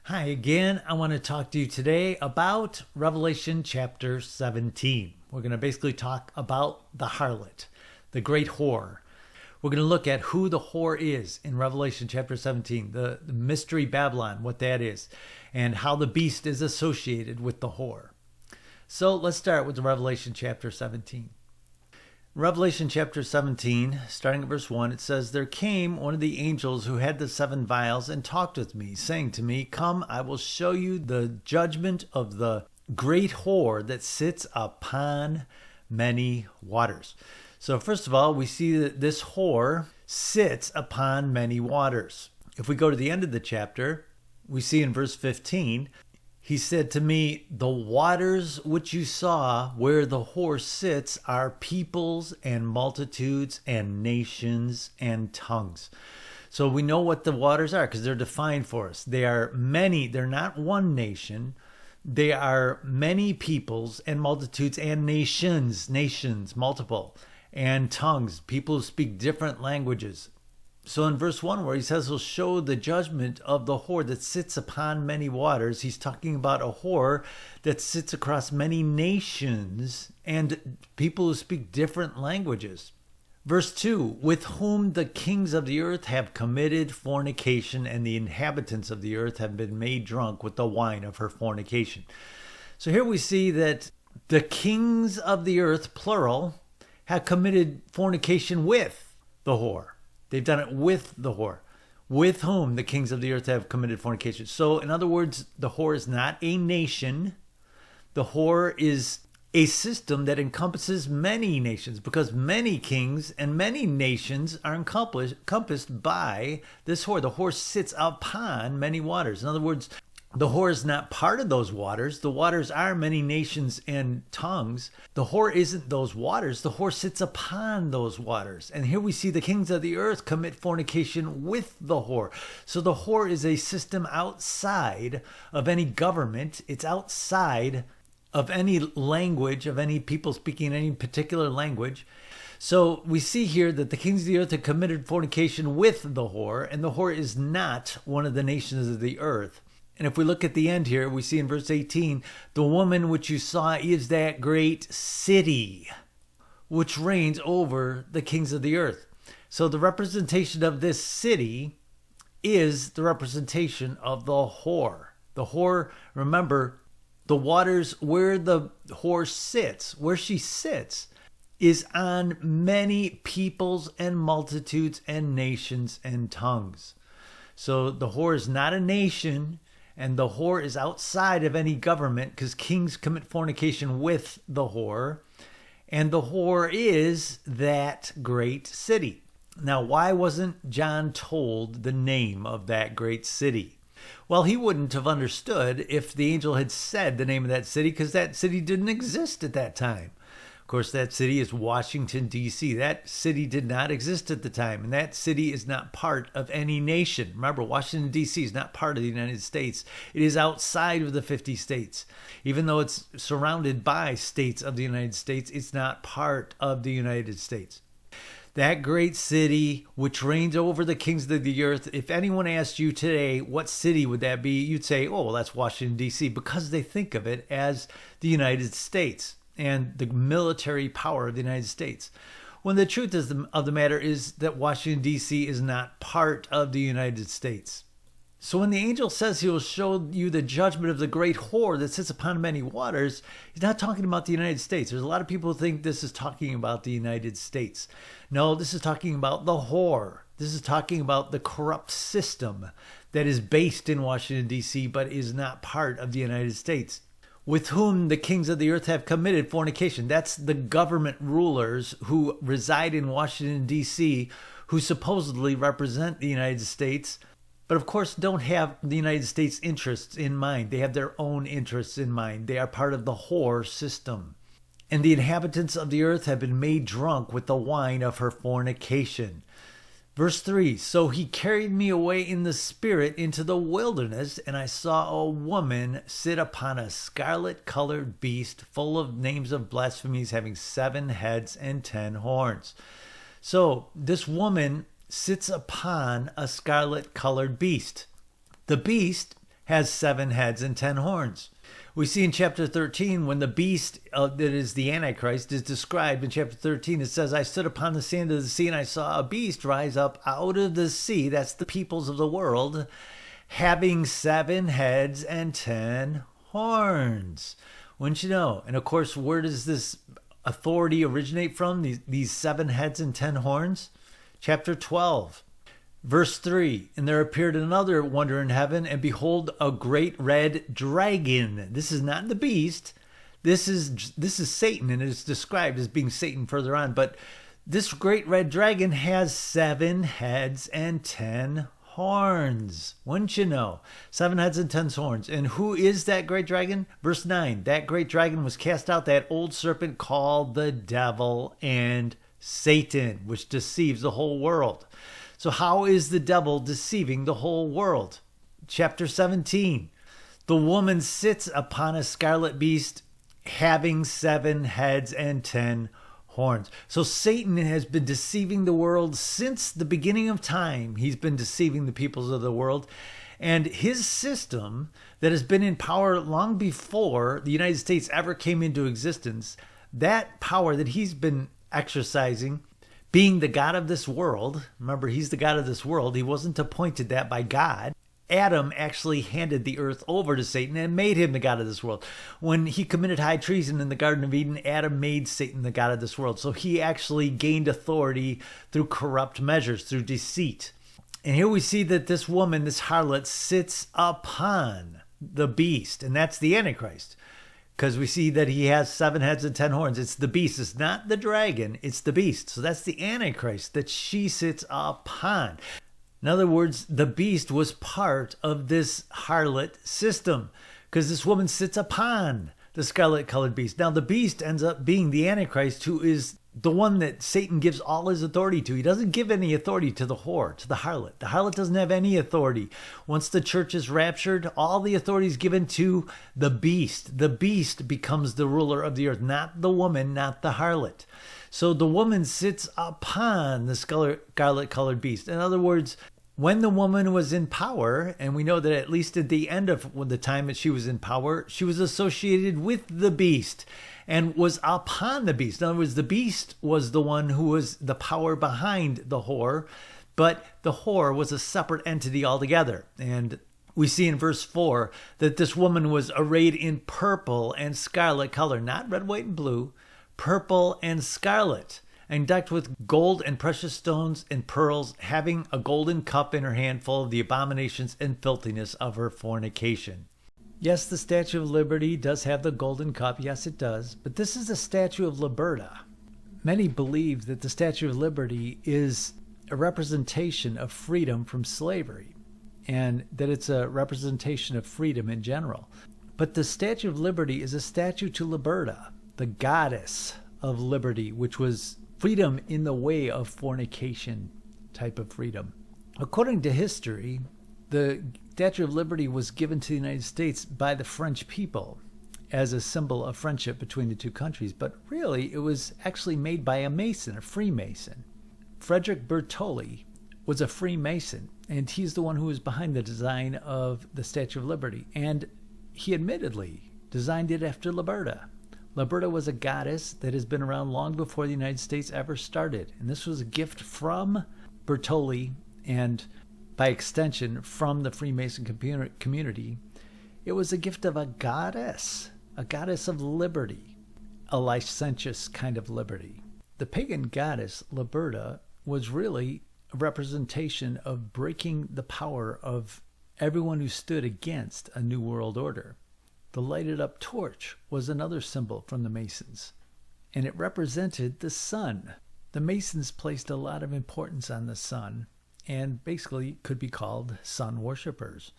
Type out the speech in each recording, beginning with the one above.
Hi again. I want to talk to you today about Revelation chapter 17. We're going to basically talk about the harlot, the great whore. We're going to look at who the whore is in Revelation chapter 17, the mystery Babylon, what that is, and how the beast is associated with the whore. So let's start with the Revelation chapter 17. Revelation chapter 17, starting at verse 1, it says, "There came one of the angels who had the 7 vials and talked with me, saying to me, 'Come, I will show you the judgment of the great whore that sits upon many waters.'" So first of all, we see that this whore sits upon many waters. If we go to the end of the chapter, we see in verse 15, he said to me, "The waters which you saw where the whore sits are peoples and multitudes and nations and tongues." So we know what the waters are because they're defined for us. They are many. They're not one nation. They are many peoples and multitudes and nations, multiple, and tongues, people who speak different languages. So in verse 1, where he says he'll show the judgment of the whore that sits upon many waters, he's talking about a whore that sits across many nations and people who speak different languages. Verse 2, "With whom the kings of the earth have committed fornication, and the inhabitants of the earth have been made drunk with the wine of her fornication." So here we see that the kings of the earth, plural, have committed fornication with the whore. They've done it with the whore. With whom the kings of the earth have committed fornication. So in other words, the whore is not a nation. The whore is a system that encompasses many nations, because many kings and many nations are encompassed by this whore. The whore sits upon many waters. In other words, the whore is not part of those waters. The waters are many nations and tongues. The whore isn't those waters. The whore sits upon those waters. And here we see the kings of the earth commit fornication with the whore. So the whore is a system outside of any government. It's outside of any language, of any people speaking any particular language. So we see here that the kings of the earth have committed fornication with the whore, and the whore is not one of the nations of the earth. And if we look at the end here, we see in verse 18, "The woman which you saw is that great city which reigns over the kings of the earth." So the representation of this city is the representation of the whore. The whore, remember, the waters where the whore sits, where she sits, is on many peoples and multitudes and nations and tongues. So the whore is not a nation. And the whore is outside of any government because kings commit fornication with the whore. And the whore is that great city. Now, why wasn't John told the name of that great city? Well, he wouldn't have understood if the angel had said the name of that city, because that city didn't exist at that time. Of course, that city is Washington, D.C. That city did not exist at the time, and that city is not part of any nation. Remember, Washington, D.C. is not part of the United States. It is outside of the 50 states. Even though it's surrounded by states of the United States, it's not part of the United States. That great city which reigns over the kings of the earth, if anyone asked you today, what city would that be? You'd say, oh, well, that's Washington, D.C., because they think of it as the United States and the military power of the United States. When the truth of the matter is that Washington, D.C. is not part of the United States. So when the angel says he will show you the judgment of the great whore that sits upon many waters, he's not talking about the United States. There's a lot of people who think this is talking about the United States. No, this is talking about the whore. This is talking about the corrupt system that is based in Washington, D.C., but is not part of the United States. With whom the kings of the earth have committed fornication. That's the government rulers who reside in Washington, D.C., who supposedly represent the United States, but of course don't have the United States interests in mind. They have their own interests in mind. They are part of the whore system. And the inhabitants of the earth have been made drunk with the wine of her fornication. Verse 3, "So he carried me away in the spirit into the wilderness, and I saw a woman sit upon a scarlet-colored beast full of names of blasphemies, having 7 heads and 10 horns." So this woman sits upon a scarlet-colored beast. The beast has 7 heads and 10 horns. We see in chapter 13 when the beast that is the Antichrist is described in chapter 13, it says, I stood upon the sand of the sea and I saw a beast rise up out of the sea. That's the peoples of the world, having 7 heads and 10 horns. Wouldn't you know? And of course, where does this authority originate from? These 7 heads and 10 horns? Chapter 12. Verse 3, and there appeared another wonder in heaven, and behold, a great red dragon. This is not the beast. This is Satan, and it is described as being Satan further on. But this great red dragon has 7 heads and 10 horns. Wouldn't you know? 7 heads and 10 horns. And who is that great dragon? Verse 9, that great dragon was cast out, that old serpent called the devil and Satan, which deceives the whole world. So how is the devil deceiving the whole world? Chapter 17, the woman sits upon a scarlet beast having 7 heads and 10 horns. So Satan has been deceiving the world since the beginning of time. He's been deceiving the peoples of the world. And his system that has been in power long before the United States ever came into existence, that power that he's been exercising, being the God of this world, remember, he's the God of this world. He wasn't appointed that by God. Adam actually handed the earth over to Satan and made him the God of this world. When he committed high treason in the Garden of Eden, Adam made Satan the God of this world. So he actually gained authority through corrupt measures, through deceit. And here we see that this woman, this harlot, sits upon the beast, and that's the Antichrist. Because we see that he has 7 heads and 10 horns. It's the beast. It's not the dragon. It's the beast. So that's the Antichrist that she sits upon. In other words, the beast was part of this harlot system because this woman sits upon the scarlet-colored beast. Now, the beast ends up being the Antichrist, who is the one that Satan gives all his authority to. He doesn't give any authority to the whore, to the harlot. The harlot doesn't have any authority. Once the church is raptured, all the authority is given to the beast. The beast becomes the ruler of the earth, not the woman, not the harlot. So the woman sits upon the scarlet-colored beast. In other words, when the woman was in power, and we know that at least at the end of the time that she was in power, she was associated with the beast and was upon the beast. In other words, the beast was the one who was the power behind the whore, but the whore was a separate entity altogether. And we see in verse 4 that this woman was arrayed in purple and scarlet color, not red, white, and blue, purple and scarlet, and decked with gold and precious stones and pearls, having a golden cup in her hand full of the abominations and filthiness of her fornication. Yes, the Statue of Liberty does have the golden cup. Yes, it does. But this is a statue of Liberta. Many believe that the Statue of Liberty is a representation of freedom from slavery, and that it's a representation of freedom in general. But the Statue of Liberty is a statue to Liberta, the goddess of liberty, which was freedom in the way of fornication type of freedom. According to history, the Statue of Liberty was given to the United States by the French people as a symbol of friendship between the two countries, but really it was actually made by a Mason, a Freemason. Frederick Bertolli was a Freemason, and he's the one who was behind the design of the Statue of Liberty, and he admittedly designed it after Liberta. Liberta was a goddess that has been around long before the United States ever started. And this was a gift from Bertolli and, by extension, from the Freemason community. It was a gift of a goddess of liberty, a licentious kind of liberty. The pagan goddess Liberta was really a representation of breaking the power of everyone who stood against a new world order. The lighted up torch was another symbol from the Masons, and it represented the sun. The Masons placed a lot of importance on the sun and basically could be called sun worshipers,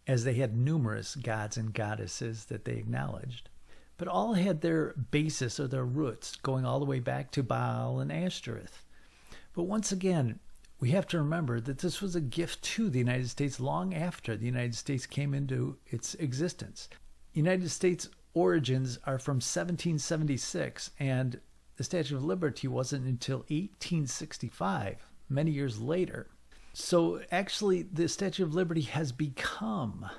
as they had numerous gods and goddesses that they acknowledged, but all had their basis or their roots going all the way back to Baal and Ashtoreth. But once again, we have to remember that this was a gift to the United States long after the United States came into its existence. United States origins are from 1776, and the Statue of Liberty wasn't until 1865, many years later. So actually, the Statue of Liberty has become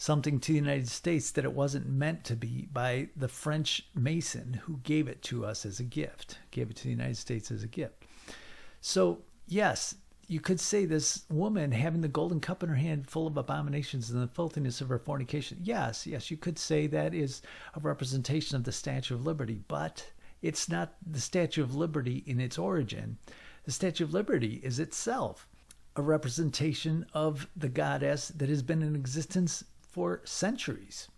something to the United States that it wasn't meant to be by the French Mason who gave it to us as a gift, gave it to the United States as a gift. So, yes, you could say this woman having the golden cup in her hand full of abominations and the filthiness of her fornication. Yes, you could say that is a representation of the Statue of Liberty, but it's not the Statue of Liberty in its origin. The Statue of Liberty is itself a representation of the goddess that has been in existence for centuries.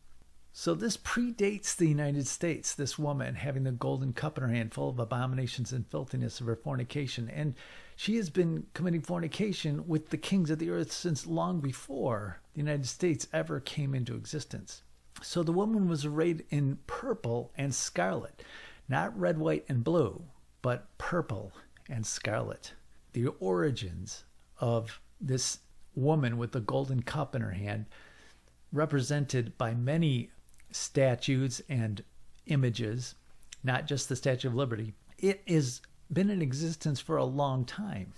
So this predates the United States, this woman having the golden cup in her hand full of abominations and filthiness of her fornication. And she has been committing fornication with the kings of the earth since long before the United States ever came into existence. So the woman was arrayed in purple and scarlet, not red, white, and blue, but purple and scarlet. The origins of this woman with the golden cup in her hand, represented by many statues and images, not just the Statue of Liberty. It has been in existence for a long time,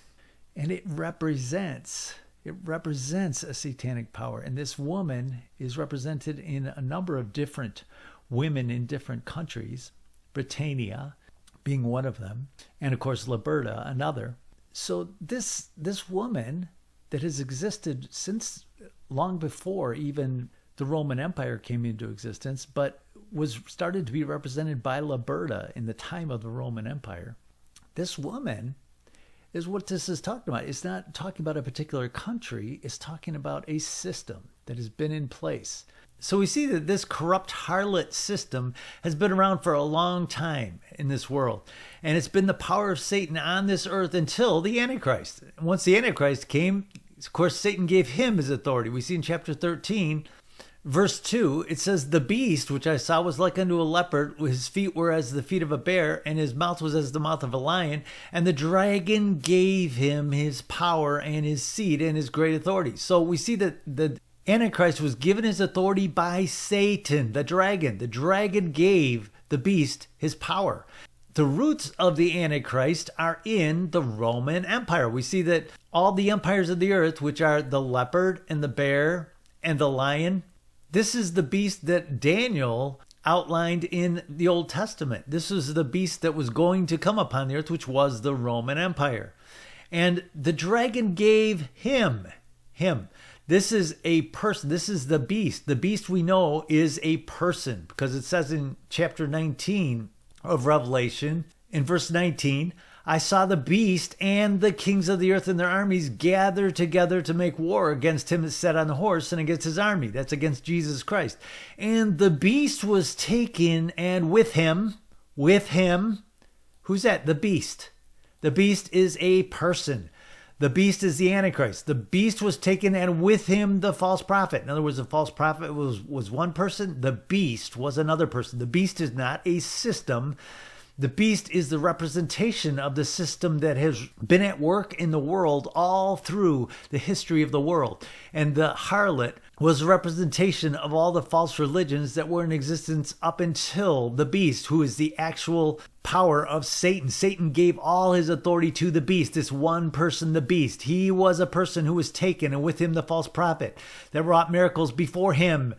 and it represents a satanic power. And this woman is represented in a number of different women in different countries, Britannia being one of them, and of course Liberta another. So this woman that has existed since long before even the Roman Empire came into existence, but was started to be represented by Liberta in the time of the Roman Empire. This woman is what this is talking about. It's not talking about a particular country. It's talking about a system that has been in place. So we see that this corrupt harlot system has been around for a long time in this world. And it's been the power of Satan on this earth until the Antichrist. Once the Antichrist came, of course, Satan gave him his authority. We see in chapter 13, verse 2, it says, "The beast, which I saw, was like unto a leopard. His feet were as the feet of a bear, and his mouth was as the mouth of a lion. And the dragon gave him his power and his seat and his great authority." So we see that the Antichrist was given his authority by Satan, the dragon. The dragon gave the beast his power. The roots of the Antichrist are in the Roman Empire. We see that all the empires of the earth, which are the leopard and the bear and the lion, this is the beast that Daniel outlined in the Old Testament. This was the beast that was going to come upon the earth, which was the Roman Empire. And the dragon gave him. This is a person. This is the beast. The beast we know is a person because it says in chapter 19 of Revelation, in verse 19, "I saw the beast and the kings of the earth and their armies gather together to make war against him that sat on the horse and against his army." That's against Jesus Christ. "And the beast was taken, and with him, who's that? The beast. The beast is a person. The beast is the Antichrist. The beast was taken, and with him the false prophet." In other words, the false prophet was one person. The beast was another person. The beast is not a system. The beast is the representation of the system that has been at work in the world all through the history of the world. And the harlot was a representation of all the false religions that were in existence up until the beast, who is the actual power of Satan. Satan gave all his authority to the beast, this one person, the beast. He was a person who was taken, and with him the false prophet that wrought miracles before him.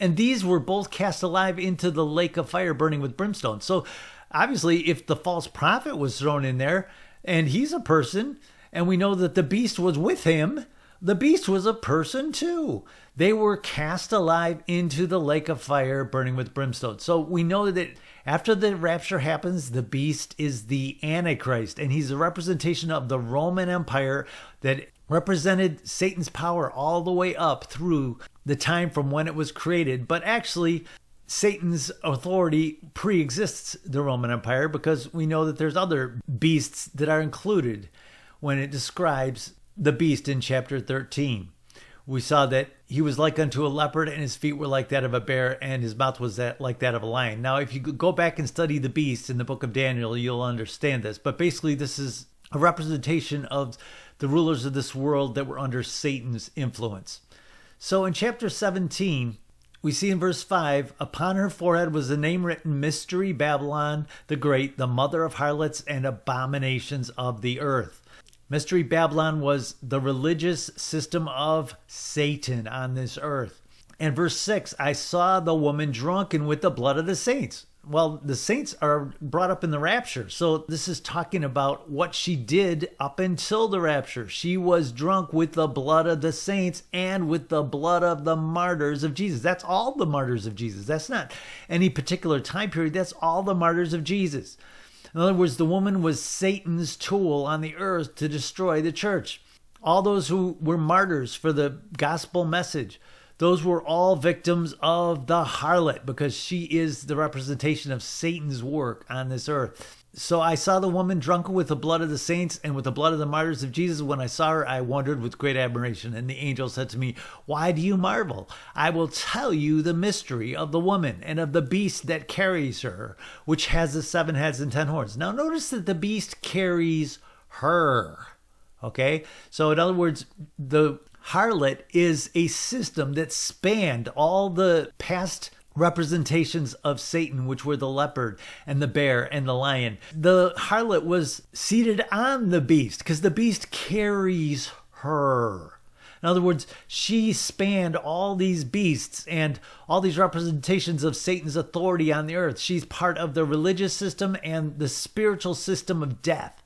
And these were both cast alive into the lake of fire burning with brimstone. So obviously, if the false prophet was thrown in there, and he's a person, and we know that the beast was with him, the beast was a person too. They were cast alive into the lake of fire burning with brimstone. So we know that after the rapture happens, the beast is the Antichrist, and he's a representation of the Roman Empire that represented Satan's power all the way up through the time from when it was created. But actually, Satan's authority pre-exists the Roman Empire, because we know that there's other beasts that are included when it describes the beast in chapter 13. We saw that he was like unto a leopard, and his feet were like that of a bear, and his mouth was like that of a lion. Now, if you go back and study the beast in the book of Daniel, you'll understand this. But basically, this is a representation of the rulers of this world that were under Satan's influence. So in chapter 17, we see in verse 5, "Upon her forehead was the name written, Mystery Babylon the Great, the mother of harlots and abominations of the earth." Mystery Babylon was the religious system of Satan on this earth. And verse 6, I saw the woman drunken with the blood of the saints. Well, the saints are brought up in the rapture. So this is talking about what she did up until the rapture. She was drunk with the blood of the saints and with the blood of the martyrs of Jesus. That's all the martyrs of Jesus. That's not any particular time period. That's all the martyrs of Jesus. In other words, the woman was Satan's tool on the earth to destroy the church. All those who were martyrs for the gospel message, those were all victims of the harlot, because she is the representation of Satan's work on this earth. So I saw the woman drunken with the blood of the saints and with the blood of the martyrs of Jesus. When I saw her, I wondered with great admiration. And the angel said to me, why do you marvel? I will tell you the mystery of the woman and of the beast that carries her, which has the 7 heads and 10 horns. Now notice that the beast carries her. Okay? So in other words, the harlot is a system that spanned all the past representations of Satan, which were the leopard and the bear and the lion. The harlot was seated on the beast because the beast carries her. In other words, she spanned all these beasts and all these representations of Satan's authority on the earth. She's part of the religious system and the spiritual system of death.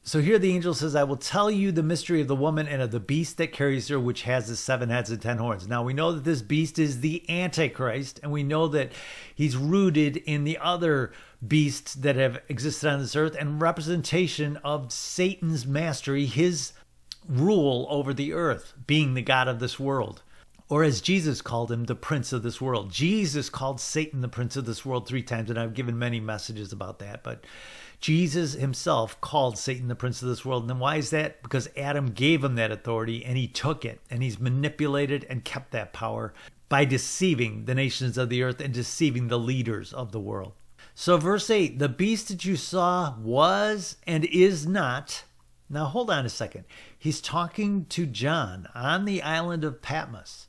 So here the angel says, I will tell you the mystery of the woman and of the beast that carries her, which has the 7 heads and 10 horns. Now we know that this beast is the Antichrist, and we know that he's rooted in the other beasts that have existed on this earth and representation of Satan's mastery, his rule over the earth, being the God of this world. Or as Jesus called him, the prince of this world. Jesus called Satan the prince of this world 3 times, and I've given many messages about that, but Jesus himself called Satan the prince of this world. And then why is that? Because Adam gave him that authority and he took it, and he's manipulated and kept that power by deceiving the nations of the earth and deceiving the leaders of the world. So verse 8, the beast that you saw was and is not. Now hold on a second. He's talking to John on the island of Patmos,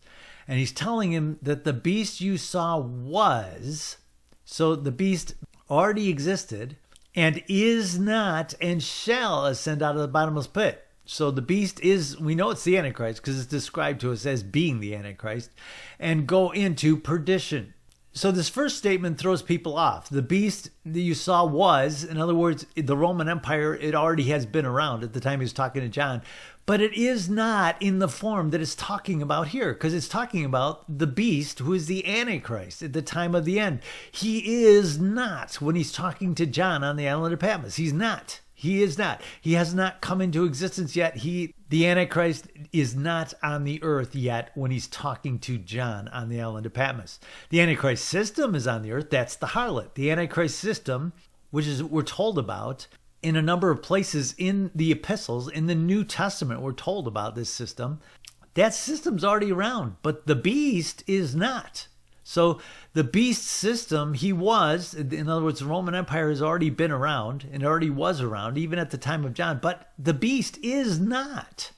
and he's telling him that the beast you saw was, so the beast already existed, and is not and shall ascend out of the bottomless pit. So the beast is, we know it's the Antichrist because it's described to us as being the Antichrist, and go into perdition. So this first statement throws people off. The beast that you saw was, in other words, the Roman Empire, it already has been around at the time he was talking to John, but it is not in the form that it's talking about here, because it's talking about the beast who is the Antichrist at the time of the end. He is not when he's talking to John on the island of Patmos. He's not. He is not. He has not come into existence yet. The Antichrist is not on the earth yet when he's talking to John on the island of Patmos. The Antichrist system is on the earth. That's the harlot. The Antichrist system, which is we're told about in a number of places in the epistles, in the New Testament, we're told about this system. That system's already around, but the beast is not. So the beast system, he was, in other words, the Roman Empire has already been around and already was around, even at the time of John, but the beast is not.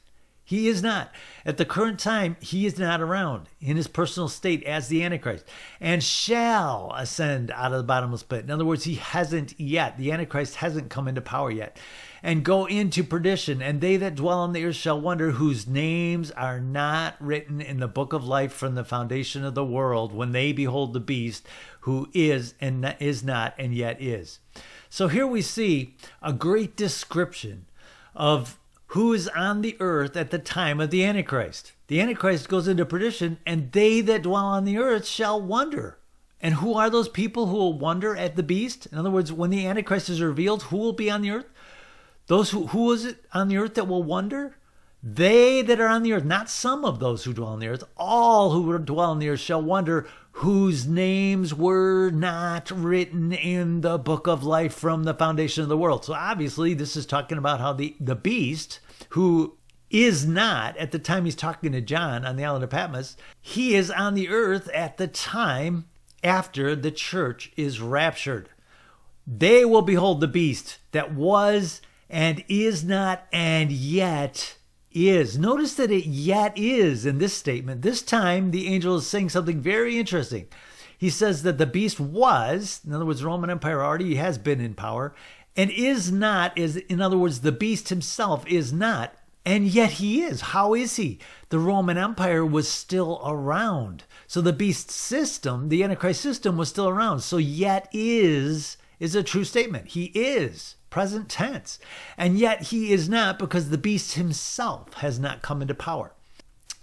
He is not. At the current time, he is not around in his personal state as the Antichrist, and shall ascend out of the bottomless pit. In other words, he hasn't yet. The Antichrist hasn't come into power yet. And go into perdition, and they that dwell on the earth shall wonder, whose names are not written in the book of life from the foundation of the world, when they behold the beast, who is and is not and yet is. So here we see a great description of who is on the earth at the time of the Antichrist. The Antichrist goes into perdition, and they that dwell on the earth shall wonder. And who are those people who will wonder at the beast? In other words, when the Antichrist is revealed, who will be on the earth? Those who is it on the earth that will wonder? They that are on the earth, not some of those who dwell on the earth. All who dwell on the earth shall wonder, whose names were not written in the book of life from the foundation of the world. So obviously this is talking about how the beast, who is not, at the time he's talking to John on the island of Patmos, he is on the earth at the time after the church is raptured. They will behold the beast that was and is not and yet is. Notice that it yet is in this statement. This time the angel is saying something very interesting. He says that the beast was, in other words, the Roman Empire already has been in power, And is not is, in other words, the beast himself is not, and yet he is. How is he? The Roman Empire was still around. So the beast system, the Antichrist system, was still around. So yet is a true statement. He is, present tense. And yet he is not, because the beast himself has not come into power.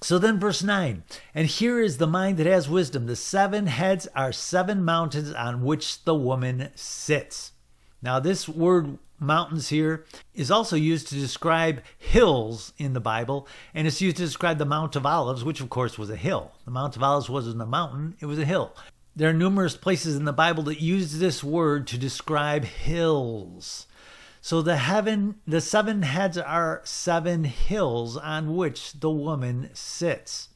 So then verse 9, and here is the mind that has wisdom. The 7 heads are 7 mountains on which the woman sits. Now this word mountains here is also used to describe hills in the Bible, and it's used to describe the Mount of Olives, which of course was a hill. The Mount of Olives wasn't a mountain, it was a hill. There are numerous places in the Bible that use this word to describe hills. So the 7 heads are 7 hills on which the woman sits.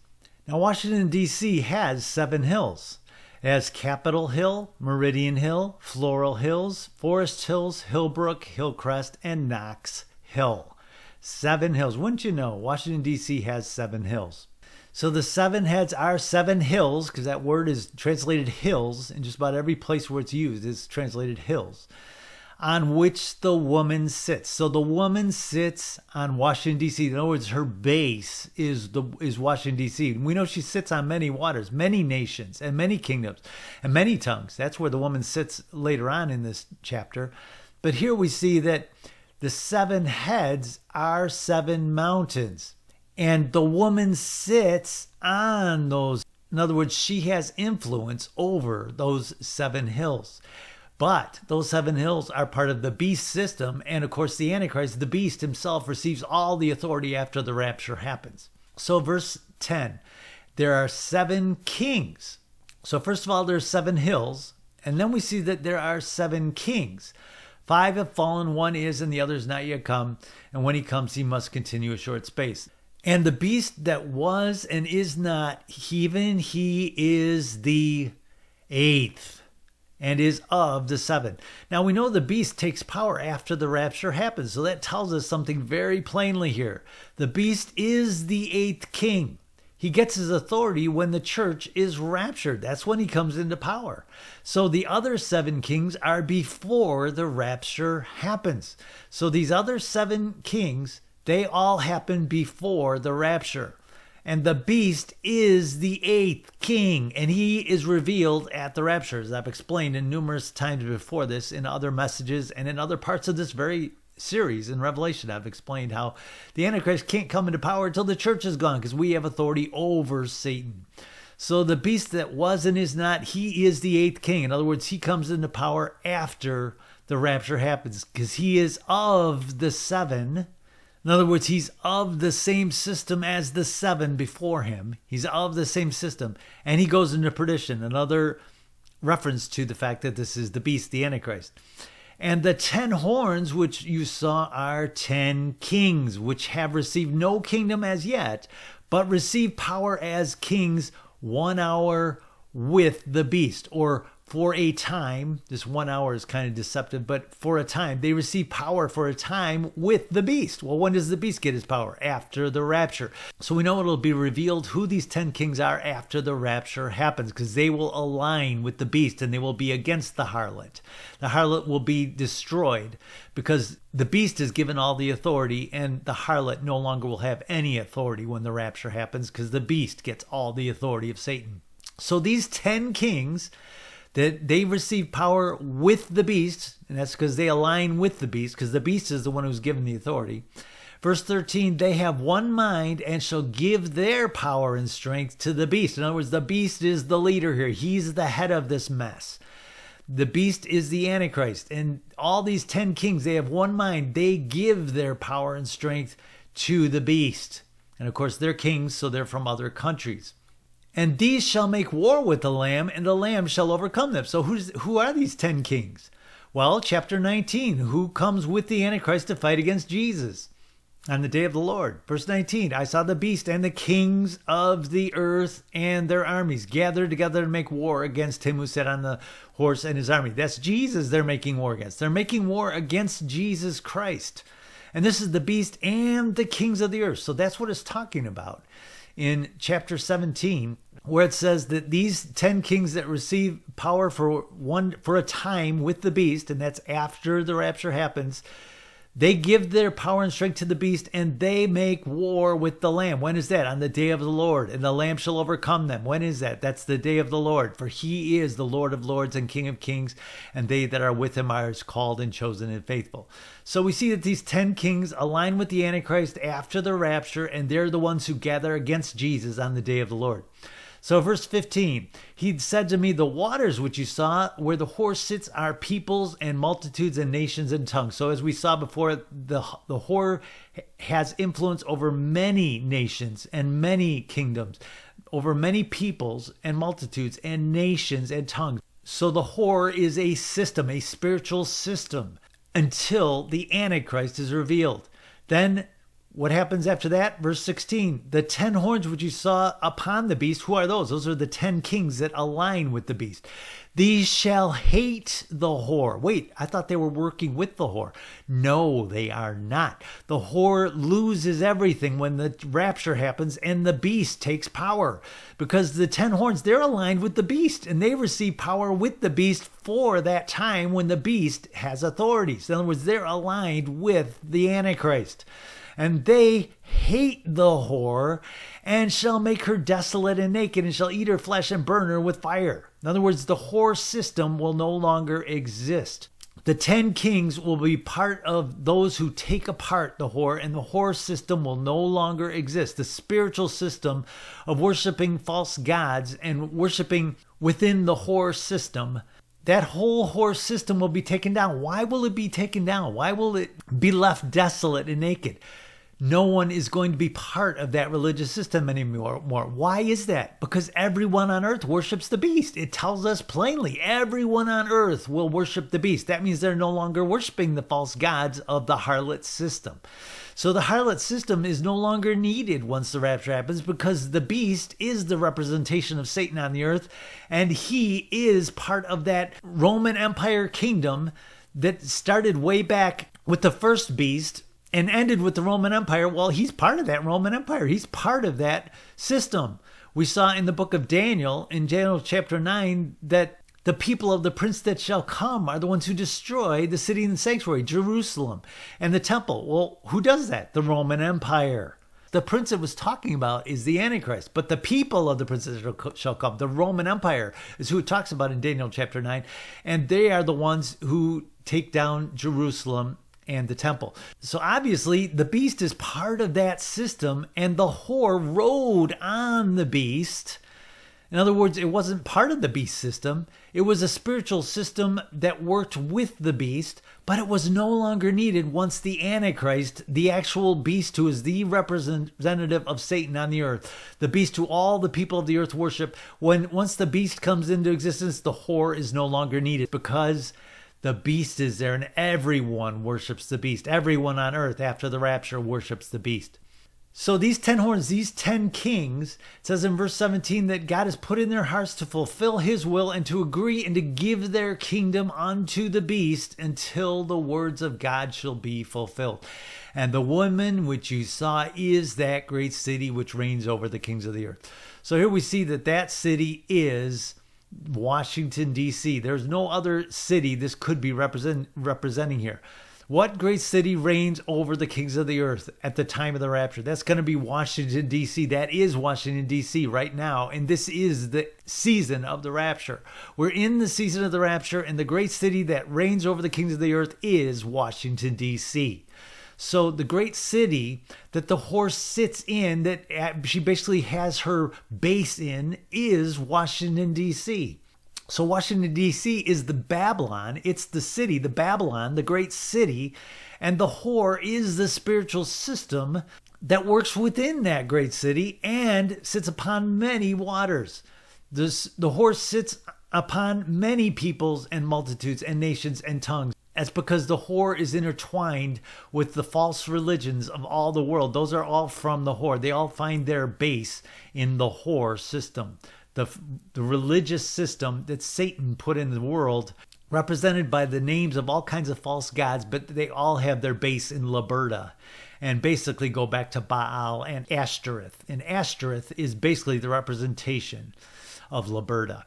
Now Washington, D.C. has 7 hills. It has Capitol Hill, Meridian Hill, Floral Hills, Forest Hills, Hillbrook, Hillcrest, and Knox Hill. 7 hills. Wouldn't you know, Washington, D.C. has 7 hills. So the 7 heads are 7 hills, because that word is translated hills, in just about every place where it's used is translated hills, on which the woman sits. So the woman sits on Washington, D.C. In other words, her base is Washington, D.C. And we know she sits on many waters, many nations, and many kingdoms, and many tongues. That's where the woman sits later on in this chapter. But here we see that the 7 heads are 7 mountains. And the woman sits on those. In other words, she has influence over those 7 hills. But those 7 hills are part of the beast system. And of course, the Antichrist, the beast himself, receives all the authority after the rapture happens. So verse 10, there are 7 kings. So first of all, there's 7 hills. And then we see that there are 7 kings. 5 have fallen, 1 is, and the other is not yet come. And when he comes, he must continue a short space. And the beast that was and is not, even he is the 8th. And is of the 7. Now we know the beast takes power after the rapture happens. So that tells us something very plainly here. The beast is the 8th king. He gets his authority when the church is raptured. That's when he comes into power. So the other 7 kings are before the rapture happens. So these other 7 kings, they all happen before the rapture. And the beast is the 8th king, and he is revealed at the rapture, as I've explained in numerous times before this in other messages and in other parts of this very series in Revelation. I've explained how the Antichrist can't come into power until the church is gone, because we have authority over Satan. So the beast that was and is not, he is the 8th king. In other words, he comes into power after the rapture happens, because he is of the 7. In other words, he's of the same system as the 7 before him. He's of the same system. And he goes into perdition. Another reference to the fact that this is the beast, the Antichrist. And the 10 horns, which you saw, are 10 kings, which have received no kingdom as yet, but receive power as kings 1 hour with the beast, or for a time. This 1 hour is kind of deceptive, but for a time. They receive power for a time with the beast. Well, when does the beast get his power? After the rapture. So we know it'll be revealed who these 10 kings are after the rapture happens, because they will align with the beast and they will be against the harlot. The harlot will be destroyed because the beast is given all the authority, and the harlot no longer will have any authority when the rapture happens, because the beast gets all the authority of Satan. So these 10 kings, that they receive power with the beast, and that's because they align with the beast, because the beast is the one who's given the authority. Verse 13, they have one mind and shall give their power and strength to the beast. In other words, the beast is the leader here. He's the head of this mess. The beast is the Antichrist. And all these 10 kings, they have one mind. They give their power and strength to the beast. And of course, they're kings, so they're from other countries. And these shall make war with the Lamb, and the Lamb shall overcome them. So who are these 10 kings? Well, chapter 19, who comes with the Antichrist to fight against Jesus on the day of the Lord? Verse 19, I saw the beast and the kings of the earth and their armies gathered together to make war against him who sat on the horse and his army. That's Jesus they're making war against. They're making war against Jesus Christ. And this is the beast and the kings of the earth. So that's what it's talking about. in chapter 17, where it says that these 10 kings that receive power for a time with the beast, and that's after the rapture happens, they give their power and strength to the beast, and they make war with the Lamb. When is that? On the day of the Lord, and the Lamb shall overcome them. When is that? That's the day of the Lord. For he is the Lord of lords and King of kings, and they that are with him are called and chosen and faithful. So we see that these 10 kings align with the Antichrist after the rapture, and they're the ones who gather against Jesus on the day of the Lord. So verse 15, he said to me, the waters which you saw where the horse sits are peoples and multitudes and nations and tongues. So as we saw before, the whore has influence over many nations and many kingdoms, over many peoples and multitudes and nations and tongues. So the whore is a system, a spiritual system, until the Antichrist is revealed. Then what happens after that? Verse 16, the 10 horns which you saw upon the beast, who are those? Those are the 10 kings that align with the beast. These shall hate the whore. Wait, I thought they were working with the whore. No, they are not. The whore loses everything when the rapture happens and the beast takes power. Because the 10 horns, they're aligned with the beast, and they receive power with the beast for that time when the beast has authorities. In other words, they're aligned with the Antichrist. And they hate the whore, and shall make her desolate and naked, and shall eat her flesh and burn her with fire. In other words, the whore system will no longer exist. The 10 kings will be part of those who take apart the whore, and the whore system will no longer exist. The spiritual system of worshiping false gods and worshiping within the whore system, that whole whore system will be taken down. Why will it be taken down? Why will it be left desolate and naked? No one is going to be part of that religious system anymore. Why is that? Because everyone on earth worships the beast. It tells us plainly, everyone on earth will worship the beast. That means they're no longer worshiping the false gods of the harlot system. So the harlot system is no longer needed once the rapture happens, because the beast is the representation of Satan on the earth, and he is part of that Roman Empire kingdom that started way back with the first beast and ended with the Roman Empire. Well, he's part of that Roman Empire. He's part of that system. We saw in the book of Daniel, in Daniel chapter 9, that the people of the prince that shall come are the ones who destroy the city and the sanctuary, Jerusalem, and the temple. Well, who does that? The Roman Empire. The prince it was talking about is the Antichrist, but the people of the prince that shall come, the Roman Empire, is who it talks about in Daniel chapter 9, and they are the ones who take down Jerusalem and the temple. So obviously the beast is part of that system, and the whore rode on the beast. In other words, it wasn't part of the beast system. It was a spiritual system that worked with the beast, but it was no longer needed once the Antichrist, the actual beast who is the representative of Satan on the earth, the beast who all the people of the earth worship, once the beast comes into existence, the whore is no longer needed, because the beast is there and everyone worships the beast. Everyone on earth after the rapture worships the beast. So these 10 horns, these 10 kings, it says in verse 17 that God has put in their hearts to fulfill his will and to agree and to give their kingdom unto the beast until the words of God shall be fulfilled. And the woman which you saw is that great city which reigns over the kings of the earth. So here we see that that city is Washington, D.C. There's no other city this could be representing here. What great city reigns over the kings of the earth at the time of the rapture? That's going to be Washington, D.C. That is Washington, D.C. right now. And this is the season of the rapture. We're in the season of the rapture, and the great city that reigns over the kings of the earth is Washington, D.C. So the great city that the whore sits in, that she basically has her base in, is Washington, D.C. So Washington, D.C. is the Babylon. It's the city, the Babylon, the great city. And the whore is the spiritual system that works within that great city and sits upon many waters. The whore sits upon many peoples and multitudes and nations and tongues. That's because the whore is intertwined with the false religions of all the world. Those are all from the whore. They all find their base in the whore system. The religious system that Satan put in the world, represented by the names of all kinds of false gods, but they all have their base in Liberta. and basically go back to Baal and Ashtoreth. And Ashtoreth is basically the representation of Liberta.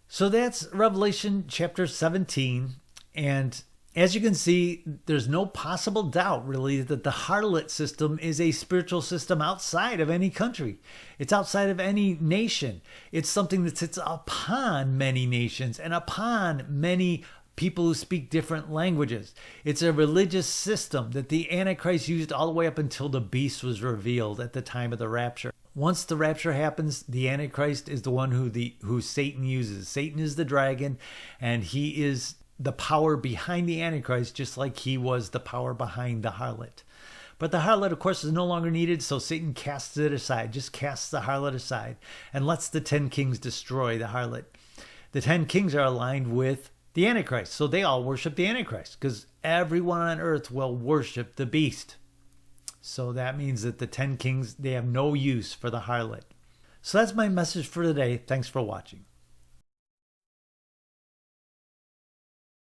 So that's Revelation chapter 17. And as you can see, there's no possible doubt, really, that the harlot system is a spiritual system outside of any country. It's outside of any nation. It's something that sits upon many nations and upon many people who speak different languages. It's a religious system that the Antichrist used all the way up until the beast was revealed at the time of the rapture. Once the rapture happens, the Antichrist is the one who Satan uses. Satan is the dragon, and he is the power behind the Antichrist, just like he was the power behind the harlot. But the harlot, of course, is no longer needed, so Satan casts it aside, just casts the harlot aside, and lets the 10 kings destroy the harlot. The 10 kings are aligned with the Antichrist, so they all worship the Antichrist, because everyone on earth will worship the beast. So that means that the 10 kings, they have no use for the harlot. So that's my message for today. Thanks for watching.